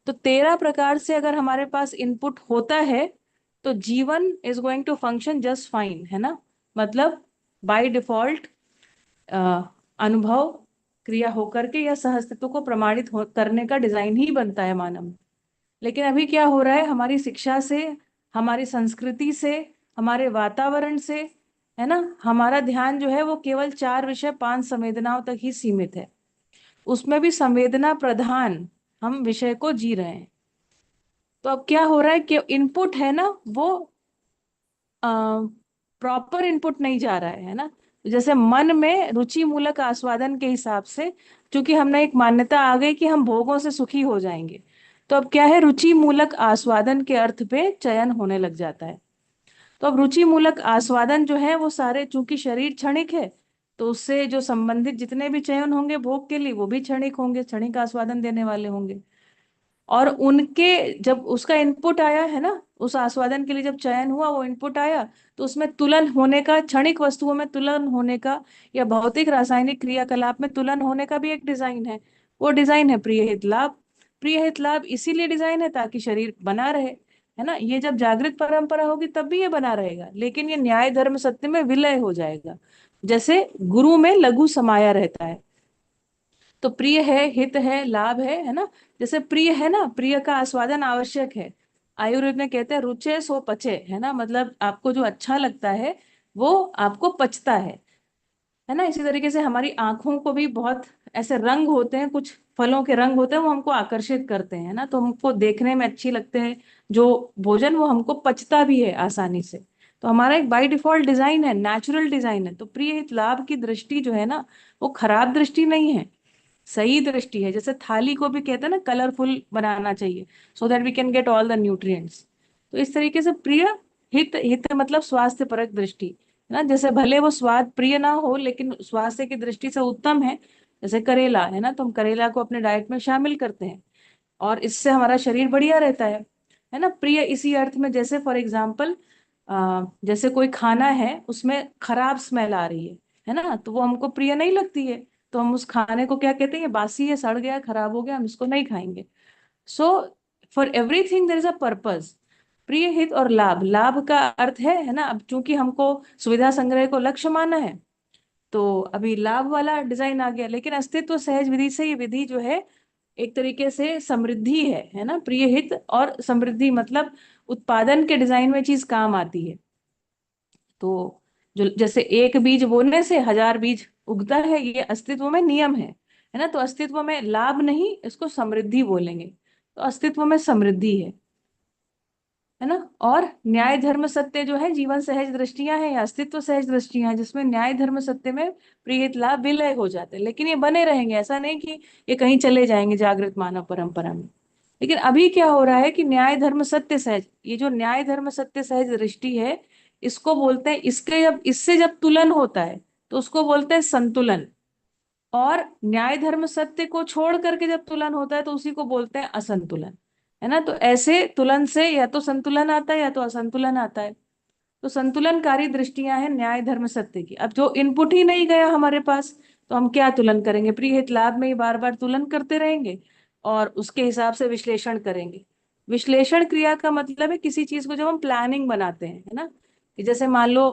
तो 13 प्रकार से अगर हमारे पास इनपुट होता है तो जीवन is going to function just fine, है ना। मतलब बाय डिफॉल्ट अनुभव क्रिया होकर के या सहअस्तित्व को प्रमाणित करने का डिजाइन ही बनता है मानव में। लेकिन अभी क्या हो रहा है? हमारी शिक्षा से, हमारी संस्कृति से, हमारे वातावरण से, है ना, हमारा ध्यान जो है वो केवल 4 विषय 5 संवेदनाओं तक ही सीमित है। उसमें भी संवेदना प्रधान हम विषय को जी रहे हैं। तो अब क्या हो रहा है कि इनपुट है ना वो प्रॉपर इनपुट नहीं जा रहा है ना। जैसे मन में रुचि मूलक आस्वादन के हिसाब से, क्योंकि हमने एक मान्यता आ गई कि हम भोगों से सुखी हो जाएंगे, तो अब क्या है, रुचि मूलक आस्वादन के अर्थ पे चयन होने लग जाता है। तो अब रुचि मूलक आस्वादन जो है वो सारे, चूंकि शरीर क्षणिक है, तो उससे जो संबंधित जितने भी चयन होंगे भोग के लिए वो भी क्षणिक होंगे, क्षणिक आस्वादन देने वाले होंगे। और उनके जब उसका इनपुट आया है ना, उस आस्वादन के लिए जब चयन हुआ, वो इनपुट आया, तो उसमें तुलन होने का, क्षणिक वस्तुओं में तुलन होने का, या भौतिक रासायनिक क्रियाकलाप में तुलन होने का भी एक डिजाइन है। वो डिजाइन है प्रिय हित लाभ। प्रिय हित लाभ इसीलिए डिजाइन है ताकि शरीर बना रहे, है ना। ये जब जागृत परंपरा होगी तब भी ये बना रहेगा, लेकिन ये न्याय धर्म सत्य में विलय हो जाएगा। जैसे गुरु में लघु समाया रहता है, तो प्रिय है, हित है, लाभ है ना। जैसे प्रिय है ना, प्रिय का आस्वादन आवश्यक है। आयुर्वेद में कहते हैं रुचे सो पचे, है ना, मतलब आपको जो अच्छा लगता है वो आपको पचता है ना। इसी तरीके से हमारी आंखों को भी बहुत ऐसे रंग होते हैं, कुछ फलों के रंग होते हैं, वो हमको आकर्षित करते हैं ना, तो हमको देखने में अच्छी लगते हैं जो भोजन, वो हमको पचता भी है आसानी से। तो हमारा एक बाय डिफॉल्ट डिजाइन है, नेचुरल डिजाइन है। तो प्रिय हित लाभ की दृष्टि जो है ना, वो खराब दृष्टि नहीं है, सही दृष्टि है। जैसे थाली को भी कहते हैं ना कलरफुल बनाना चाहिए, so that we can get all the nutrients. तो इस तरीके से प्रिय हित, हित मतलब स्वास्थ्य परक दृष्टि, है ना। जैसे भले वो स्वाद प्रिय ना हो लेकिन स्वास्थ्य की दृष्टि से उत्तम है, जैसे करेला है ना, तो हम करेला को अपने डाइट में शामिल करते हैं और इससे हमारा शरीर बढ़िया रहता है ना। प्रिय इसी अर्थ में, जैसे फॉर एग्जाम्पल जैसे कोई खाना है उसमें खराब स्मेल आ रही है, है ना, तो वो हमको प्रिय नहीं लगती है। तो हम उस खाने को क्या कहते हैं, ये बासी है, सड़ गया, खराब हो गया, हम इसको नहीं खाएंगे। So for everything there is a purpose. प्रिय, हित और लाभ। लाभ का अर्थ है ना, अब चूंकि हमको सुविधा संग्रह को लक्ष्य माना है, तो अभी लाभ वाला डिजाइन आ गया। लेकिन अस्तित्व सहज विधि से ये विधि जो है एक तरीके से समृद्धि है ना। प्रिय, हित और समृद्धि मतलब उत्पादन के डिजाइन में चीज काम आती है। तो जो जैसे एक बीज बोने से हजार बीज उगता है, ये अस्तित्व में नियम है ना। तो अस्तित्व में लाभ नहीं, इसको समृद्धि बोलेंगे। तो अस्तित्व में समृद्धि है ना। और न्याय धर्म सत्य जो है जीवन सहज दृष्टियां हैं या अस्तित्व सहज दृष्टियां हैं, जिसमें न्याय धर्म सत्य में प्रीहित लाभ विलय हो जाते हैं। लेकिन ये बने रहेंगे, ऐसा नहीं कि ये कहीं चले जाएंगे जागृत मानव परंपरा में। लेकिन अभी क्या हो रहा है कि न्याय धर्म सत्य सहज, ये जो न्याय धर्म सत्य सहज दृष्टि है, इसको बोलते हैं, इसके जब इससे जब तुलन होता है तो उसको बोलते हैं संतुलन। और न्याय धर्म सत्य को छोड़ करके जब तुलन होता है तो उसी को बोलते हैं असंतुलन, है ना। तो ऐसे तुलन से या तो संतुलन आता है या तो असंतुलन आता है। तो संतुलनकारी दृष्टियां हैं न्याय धर्म सत्य की। अब जो इनपुट ही नहीं गया हमारे पास, तो हम क्या तुलन करेंगे, प्रिय हित लाभ में ही बार बार तुलन करते रहेंगे और उसके हिसाब से विश्लेषण करेंगे। विश्लेषण क्रिया का मतलब है किसी चीज को जब हम प्लानिंग बनाते हैं, है ना, कि जैसे मान लो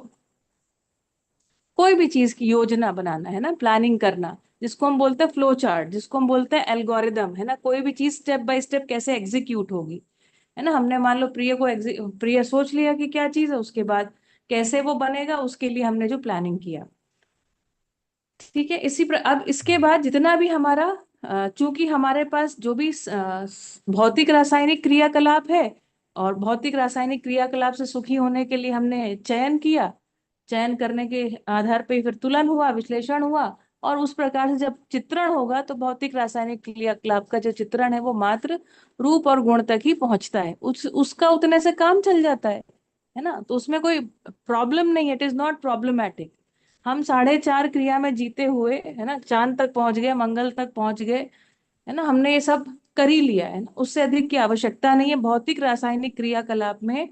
कोई भी चीज की योजना बनाना, है ना, प्लानिंग करना, जिसको हम बोलते हैं फ्लो चार्ट, जिसको हम बोलते हैं एल्गोरिदम, है ना। कोई भी चीज स्टेप बाय स्टेप कैसे एग्जीक्यूट होगी, है ना। हमने मान लो प्रिय को प्रिय सोच लिया कि क्या चीज है, उसके बाद कैसे वो बनेगा उसके लिए हमने जो प्लानिंग किया, ठीक है। अब इसके बाद जितना भी हमारा चूंकि हमारे पास जो भी भौतिक रासायनिक क्रियाकलाप है, और भौतिक रासायनिक क्रियाकलाप से सुखी होने के लिए हमने चयन किया, चयन करने के आधार पर फिर तुलन हुआ, विश्लेषण हुआ, और उस प्रकार से जब चित्रण होगा तो भौतिक रासायनिक क्रियाकलाप का जो चित्रण है वो मात्र रूप और गुण तक ही पहुंचता है, उसका उतने से काम चल जाता है ना। तो उसमें कोई प्रॉब्लम नहीं है, इट इज नॉट प्रॉब्लमैटिक। हम 4.5 क्रिया में जीते हुए, है ना, चांद तक पहुंच गए, मंगल तक पहुंच गए, है ना, हमने ये सब कर ही लिया है ना। उससे अधिक की आवश्यकता नहीं है भौतिक रासायनिक क्रियाकलाप में।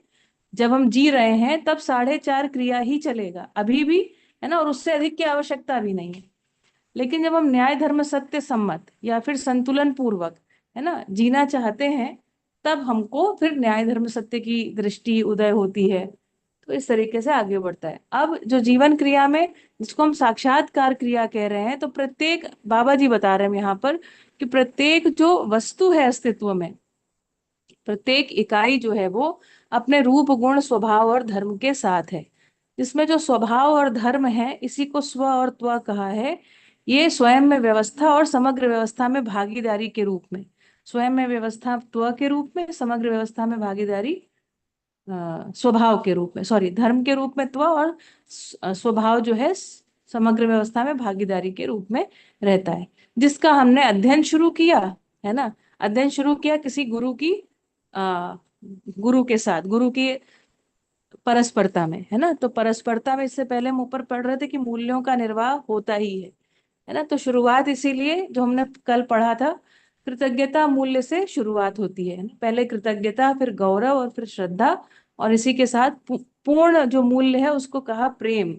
जब हम जी रहे हैं तब 4.5 क्रिया ही चलेगा अभी भी, है ना, और उससे अधिक की आवश्यकता भी नहीं है। लेकिन जब हम न्याय धर्म सत्य सम्मत या फिर संतुलन पूर्वक, है ना, जीना चाहते हैं, तब हमको फिर न्याय धर्म सत्य की दृष्टि उदय होती है। तो इस तरीके से आगे बढ़ता है। अब जो जीवन क्रिया में, जिसको हम साक्षात्कार क्रिया कह रहे हैं, तो प्रत्येक, बाबा जी बता रहे हैं यहाँ पर कि प्रत्येक जो वस्तु है अस्तित्व में, प्रत्येक इकाई जो है वो अपने रूप गुण स्वभाव और धर्म के साथ है। जिसमें जो स्वभाव और धर्म है, इसी को स्व और त्व कहा है। ये स्वयं में व्यवस्था और समग्र व्यवस्था में भागीदारी के रूप में, स्वयं में व्यवस्था त्व के रूप में, समग्र व्यवस्था में भागीदारी स्वभाव के रूप में, सॉरी, धर्म के रूप में त्व, और स्वभाव जो है समग्र व्यवस्था में भागीदारी के रूप में रहता है। जिसका हमने अध्ययन शुरू किया, है ना, अध्ययन शुरू किया किसी गुरु की आ, गुरु के साथ, गुरु की परस्परता में, है ना। तो परस्परता में इससे पहले हम ऊपर पढ़ रहे थे कि मूल्यों का निर्वाह होता ही है ना। तो शुरुआत इसीलिए जो हमने कल पढ़ा था, कृतज्ञता मूल्य से शुरुआत होती है ना? पहले कृतज्ञता, फिर गौरव, और फिर श्रद्धा, और इसी के साथ पूर्ण जो मूल्य है उसको कहा प्रेम।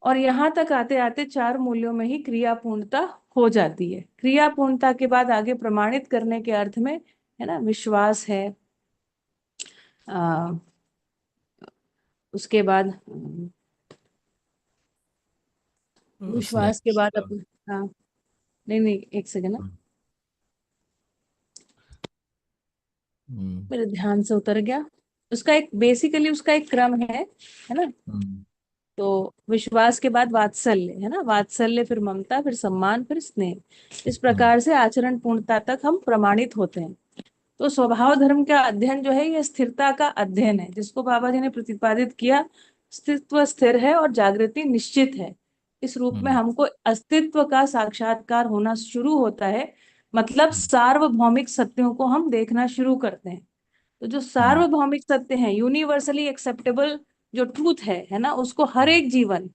और यहाँ तक आते आते 4 मूल्यों में ही क्रिया पूर्णता हो जाती है। क्रिया पूर्णता के बाद आगे प्रमाणित करने के अर्थ में, है ना, विश्वास है। आ, उसके बाद विश्वास के स्नेक्स बाद अपन, हाँ, नहीं नहीं, एक सेकंड ना, हम्म मेरे ध्यान से उतर गया। उसका एक बेसिकली उसका एक क्रम है ना। हम्म तो विश्वास के बाद वात्सल्य, है ना, वात्सल्य, फिर ममता, फिर सम्मान, फिर स्नेह। इस हम्म प्रकार से आचरण पूर्णता तक हम प्रमाणित होते हैं। तो स्वभाव धर्म का अध्ययन जो है ये स्थिरता का अध्ययन है, जिसको बाबा जी ने प्रतिपादित किया, अस्तित्व स्थिर है और जागृति निश्चित है। इस रूप में हम्म हमको अस्तित्व का साक्षात्कार होना शुरू होता है। मतलब सार्वभौमिक सत्यों को हम देखना शुरू करते हैं। तो जो हम्म सार्वभौमिक सत्य हैं, यूनिवर्सली एक्सेप्टेबल जो ट्रूथ है ना, उसको हर हम्म एक जीवन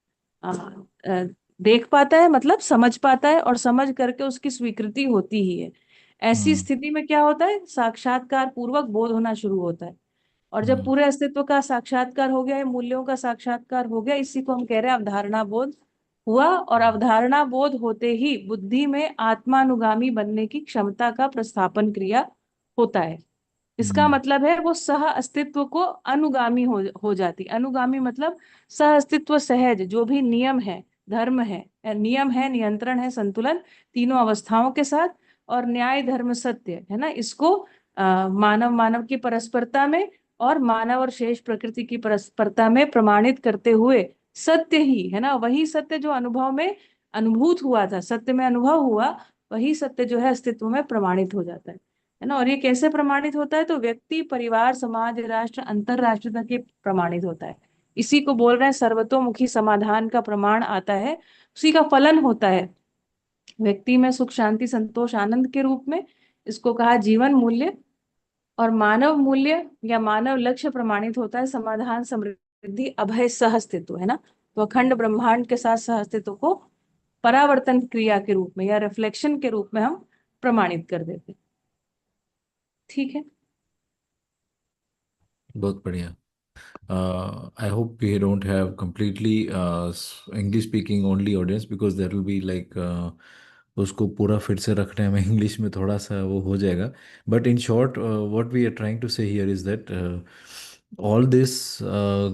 आ, आ, देख पाता है, मतलब समझ पाता है, और समझ करके उसकी स्वीकृति होती ही है। ऐसी हम्म स्थिति में क्या होता है, साक्षात्कार पूर्वक बोध होना शुरू होता है। और जब हम्म, पूरे अस्तित्व का साक्षात्कार हो गया, मूल्यों का साक्षात्कार हो गया, इसी को हम कह रहे हैं अवधारणा बोध हुआ। और अवधारणा बोध होते ही बुद्धि में आत्मानुगामी बनने की क्षमता का प्रस्थापन क्रिया होता है। इसका हम्म, मतलब है वो सह अस्तित्व को अनुगामी हो जाती। अनुगामी मतलब सह अस्तित्व, सहज जो भी नियम है, धर्म है, नियम है, नियंत्रण है, संतुलन, तीनों अवस्थाओं के साथ, और न्याय धर्म सत्य है ना, इसको मानव मानव की परस्परता में और मानव और शेष प्रकृति की परस्परता में प्रमाणित करते हुए, सत्य ही है ना, वही सत्य जो अनुभव में अनुभूत हुआ था, सत्य में अनुभव हुआ, वही सत्य जो है अस्तित्व में प्रमाणित हो जाता है ना। और ये कैसे प्रमाणित होता है? तो व्यक्ति, परिवार, समाज, राष्ट्र, अंतरराष्ट्र तक ये प्रमाणित होता है। इसी को बोल रहे हैं सर्वतोमुखी समाधान का प्रमाण आता है, उसी का फलन होता है व्यक्ति में सुख, शांति, संतोष, आनंद के रूप में। इसको कहा जीवन मूल्य। और मानव मूल्य या मानव लक्ष्य प्रमाणित होता है समाधान, समृद्धि, अभय, सहअस्तित्व है ना। तो अखंड ब्रह्मांड के साथ सहअस्तित्व को परावर्तन क्रिया के रूप में या रिफ्लेक्शन के रूप में हम प्रमाणित कर देते हैं। ठीक है। बहुत बढ़िया। I hope we don't have completely English speaking only audience because there will be like उसको पूरा फिर से रखने में इंग्लिश में थोड़ा सा वो हो जाएगा. But in short, what we are trying to say here is that all this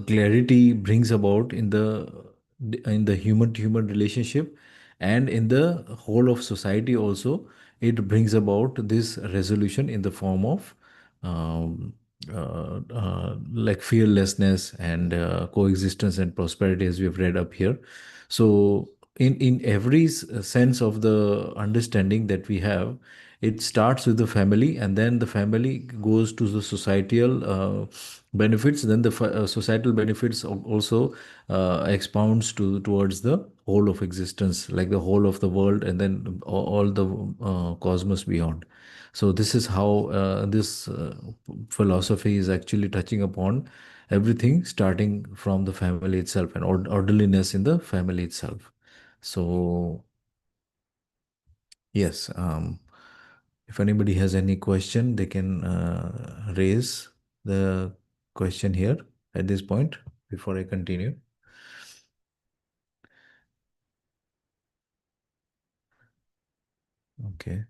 clarity brings about in the human to human relationship and in the whole of society also. It brings about this resolution in the form of um, like fearlessness and coexistence and prosperity, as we have read up here. So in every sense of the understanding that we have, it starts with the family, and then the family goes to the societal benefits, then the societal benefits also expounds towards the whole of existence, like the whole of the world, and then all the cosmos beyond. So this is how this philosophy is actually touching upon everything, starting from the family itself and orderliness in the family itself. So yes, if anybody has any question, they can raise the question here at this point before I continue. Okay.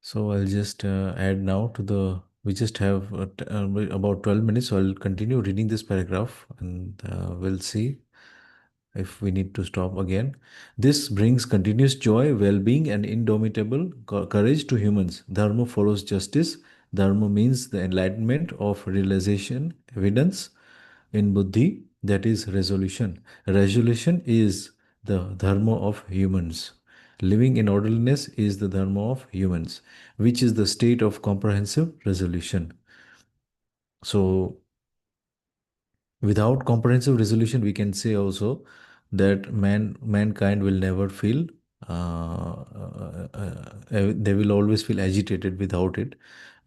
So I'll just add now to the. We just have about 12 minutes, so I'll continue reading this paragraph and we'll see if we need to stop again. This brings continuous joy, well being, and indomitable courage to humans. Dharma follows justice. Dharma means the enlightenment of realization, evidence in buddhi, that is resolution. Resolution is the dharma of humans. Living in orderliness is the dharma of humans, which is the state of comprehensive resolution. So, without comprehensive resolution, we can say also that mankind will never feel. They will always feel agitated without it,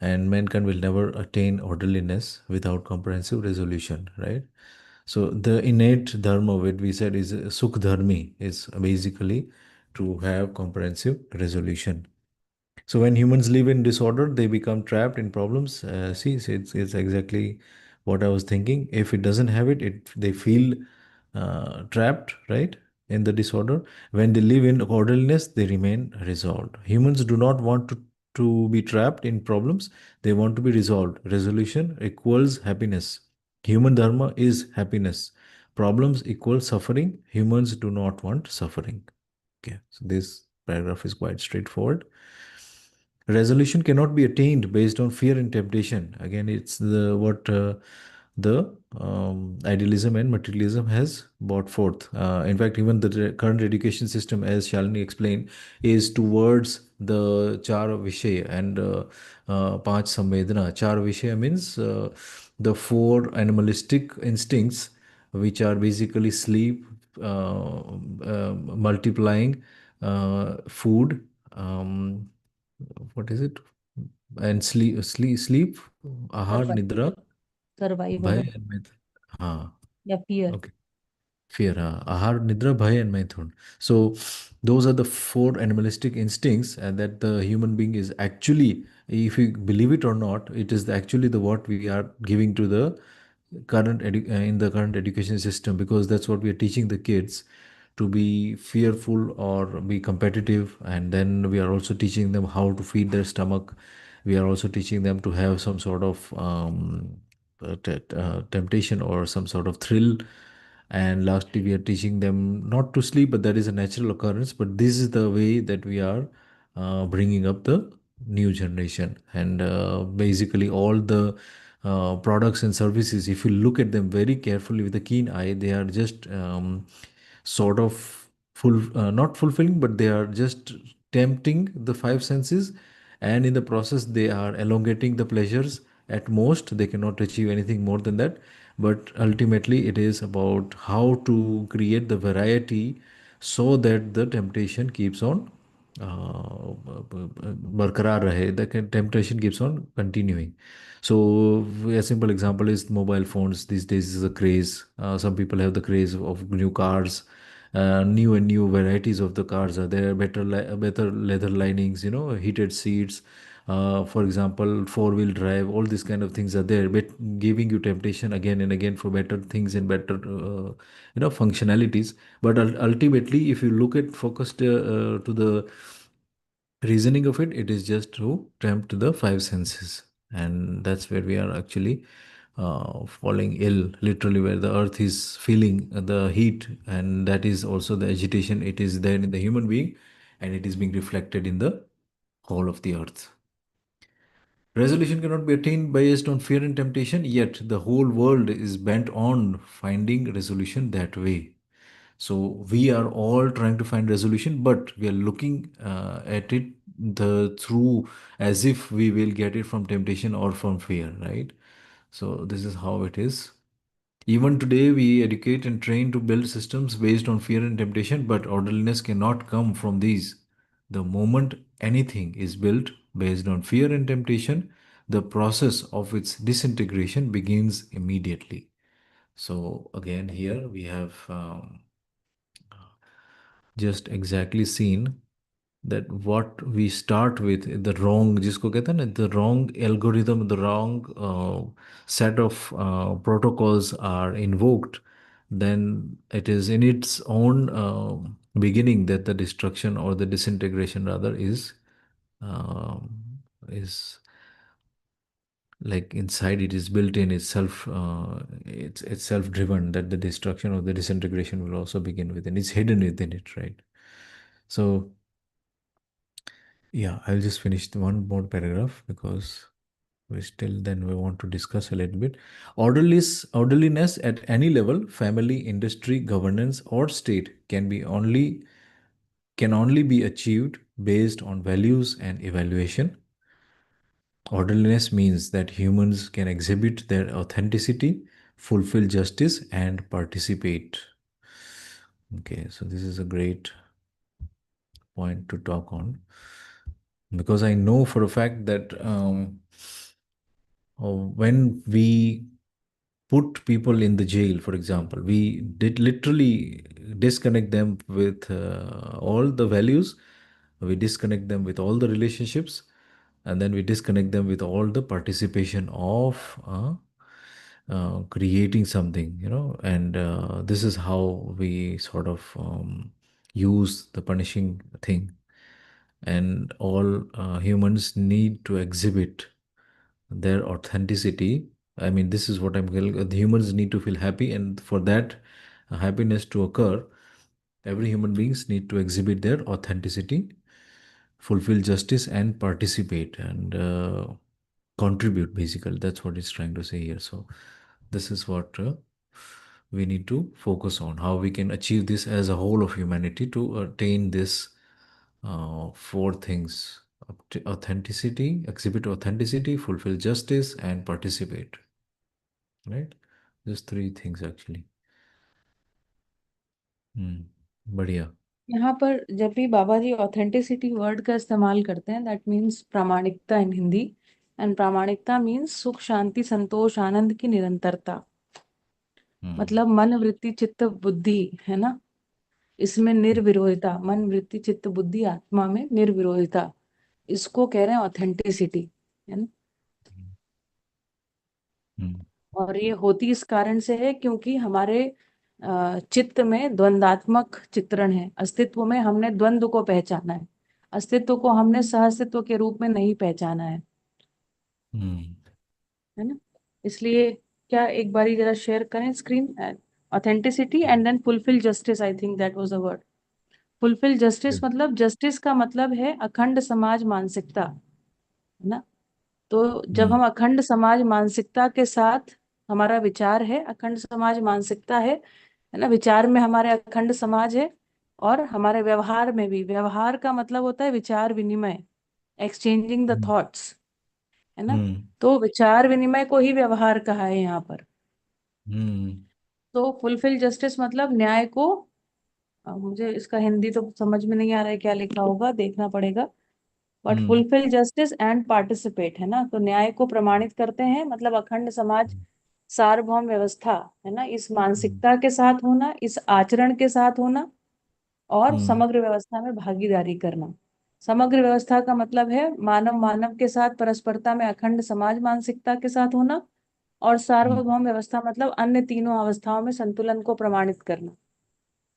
and mankind will never attain orderliness without comprehensive resolution. Right. So the innate dharma, what we said is sukh dharmi, is basically to have comprehensive resolution. So when humans live in disorder, they become trapped in problems. See, it's exactly what I was thinking. If it doesn't have it, they feel trapped, right, in the disorder. When they live in orderliness, they remain resolved. Humans do not want to be trapped in problems. They want to be resolved. Resolution equals happiness. Human dharma is happiness. Problems equal suffering. Humans do not want suffering. Okay, so this paragraph is quite straightforward. Resolution cannot be attained based on fear and temptation. Again, it's the what the idealism and materialism has brought forth. In fact, even the current education system, as Shalini explained, is towards the char vishay and panch samvedana. Char vishay means the four animalistic instincts, which are basically sleep, multiplying, food, what is it? And sleep, ahar, nidra, survival, survival bhai, और and myth. हाँ, या fear. okay. Fear, ahar, nidra, bhai, and maithun. So those are the four animalistic instincts, and that the human being is actually, if you believe it or not, it is actually the what we are giving to the in the current education system, because that's what we are teaching the kids, to be fearful or be competitive. And then we are also teaching them how to feed their stomach. We are also teaching them to have some sort of temptation or some sort of thrill. And lastly, we are teaching them not to sleep, but that is a natural occurrence. But this is the way that we are bringing up the new generation. And basically all the products and services, if you look at them very carefully with a keen eye, they are just sort of not fulfilling, but they are just tempting the five senses. And in the process, they are elongating the pleasures. At most, they cannot achieve anything more than that. But ultimately, it is about how to create the variety so that the temptation keeps on बरकरार रहे, the temptation keeps on continuing. So a simple example is mobile phones. These days is a craze. Some people have the craze of new cars. New and new varieties of the cars are there. Better leather linings, heated seats. For example, four-wheel drive. All these kind of things are there, but giving you temptation again and again for better things and better, functionalities. But ultimately, if you look at focused to the reasoning of it, it is just to tempt the five senses. And that's where we are actually falling ill, literally, where the earth is feeling the heat, and that is also the agitation. It is there in the human being, and it is being reflected in the whole of the earth. Resolution cannot be attained based on fear and temptation, yet the whole world is bent on finding resolution that way. So we are all trying to find resolution, but we are looking at it the through as if we will get it from temptation or from fear, right? So this is how it is. Even today, we educate and train to build systems based on fear and temptation, but orderliness cannot come from these. The moment anything is built based on fear and temptation, the process of its disintegration begins immediately. So again, here we have just exactly seen that what we start with, the wrong, जिसको कहते हैं ना, the wrong algorithm, the wrong set of protocols are invoked, then it is in its own beginning that the destruction or the disintegration rather um, is like inside, it is built in itself. It's self driven that the destruction or the disintegration will also begin within. It's hidden within it, right? So yeah, I'll just finish the one more paragraph because we want to discuss a little bit. Orderliness at any level, family, industry, governance, or state can only be achieved based on values and evaluation. Orderliness means that humans can exhibit their authenticity, fulfill justice, and participate. Okay, so this is a great point to talk on, because I know for a fact that when we put people in the jail, for example, we did literally disconnect them with all the values, we disconnect them with all the relationships, and then we disconnect them with all the participation of creating something, and this is how we sort of use the punishing thing. And all humans need to exhibit their authenticity. I mean, this is what I'm telling. The humans need to feel happy, and for that happiness to occur, every human beings need to exhibit their authenticity, fulfill justice, and participate and contribute. Basically, that's what it's trying to say here. So, this is what we need to focus on: how we can achieve this as a whole of humanity to attain this four things: authenticity, exhibit authenticity, fulfill justice, and participate. Right? Just three things actually. बढ़िया. यहाँ पर जब भी बाबा जी authenticity word का इस्तेमाल करते हैं, that means प्रामाणिकता इन हिंदी, एंड प्रामाणिकता मीन्स सुख, शांति, संतोष, आनंद की निरंतरता, मतलब मन, वृत्ति, चित्त, बुद्धि, है ना, इसमें निर्विरोधिता, मन वृत्ति चित्त बुद्धि आत्मा में निर्विरोधिता, इसको कह रहे हैं ऑथेंटिसिटी, है ना। हम्म, और ये होती इस कारण से है क्योंकि हमारे चित्त में द्वंदात्मक चित्रण है। अस्तित्व में हमने द्वंद्व को पहचाना है, अस्तित्व को हमने सहअस्तित्व के रूप में नहीं पहचाना हम्म, है ना। इसलिए क्या एक बारी जरा शेयर करें screen, authenticity and then fulfil justice, I think that was the word. Fulfil justice hmm, मतलब, जस्टिस का मतलब है अखंड समाज मानसिकता, है ना। तो जब हम्म, हम अखंड समाज मानसिकता के साथ, हमारा विचार है अखंड समाज मानसिकता है ना, विचार में हमारे अखंड समाज है, और हमारे व्यवहार में भी, व्यवहार का मतलब होता है विचार विनिमय, एक्सचेंजिंग द हम्म, थॉट्स, है ना। हम्म, तो विचार विनिमय को ही व्यवहार कहा है यहाँ पर। हम्म, तो फुलफिल जस्टिस मतलब न्याय को, मुझे इसका हिंदी तो समझ में नहीं आ रहा है क्या लिखा होगा, देखना पड़ेगा। But hmm, fulfil justice and participate, है ना। तो न्याय को प्रमाणित करते हैं मतलब अखंड समाज, सार्वभौम व्यवस्था, है ना, इस हम्म, मानसिकता के साथ होना, इस आचरण के साथ होना, और हम्म, समग्र व्यवस्था में भागीदारी करना। समग्र व्यवस्था का मतलब है मानव मानव के साथ परस्परता में अखंड समाज मानसिकता के साथ होना, और हम्म, सार्वभौम व्यवस्था मतलब अन्य तीनों अवस्थाओं में संतुलन को प्रमाणित करना।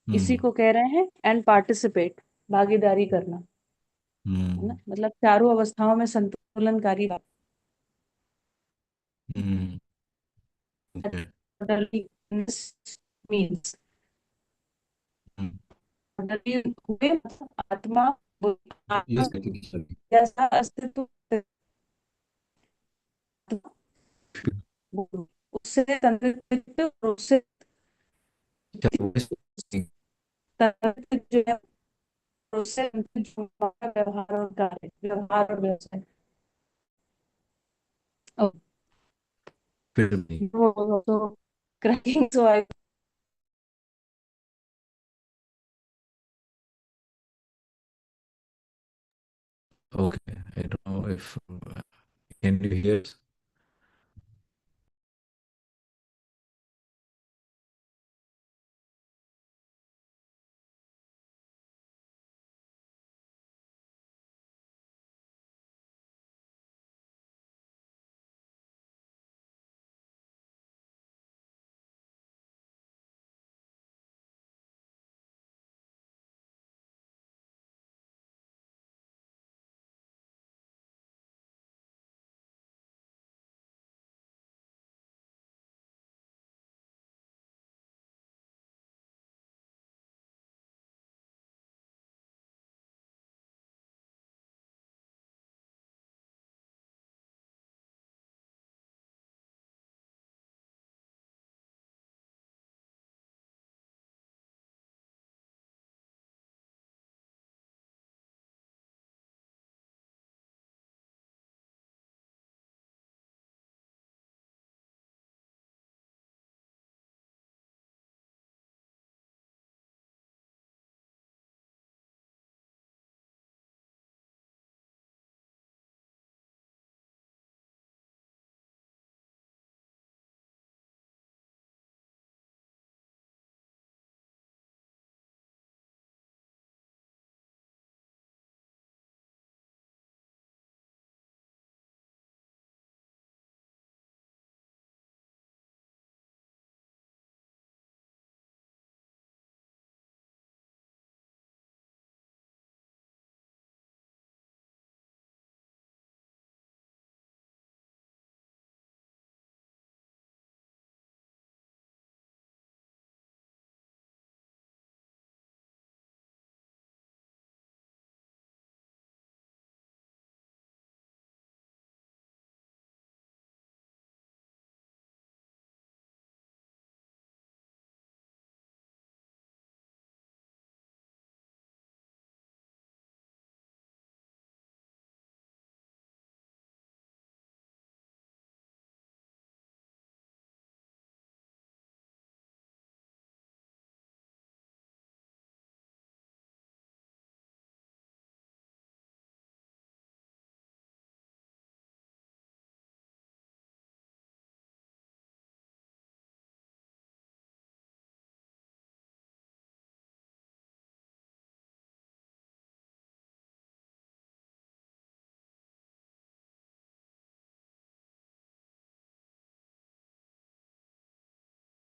इसी हम्म, को कह रहे हैं एंड पार्टिसिपेट, भागीदारी करना, है ना, हम्म, मतलब चारों अवस्थाओं में संतुलनकारी। हम्म, ओके, मीन्स हम्म, हुए मतलब आत्मा, ये आत्मा सही सही। जैसा अस्तित्व, उससे तंत्रित और उससे क्या वो- तंत्रित जो है, उससे तंत्रित जो हमारा व्यवहार और कार्य, व्यवहार और व्यवसाय। Oh, फिर नहीं। so cracking, so I Okay, I don't know if can you hear?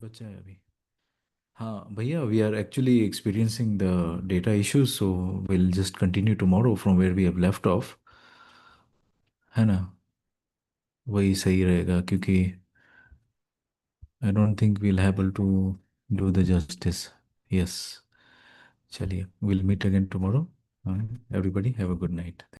बचा है अभी। हाँ भैया, we are actually experiencing the data issues, so will just continue tomorrow from where we have left off, है ना? वही सही रहेगा, क्योंकि I don't think we'll able to do the justice. Yes, चलिए, will meet again tomorrow. Everybody have a good night.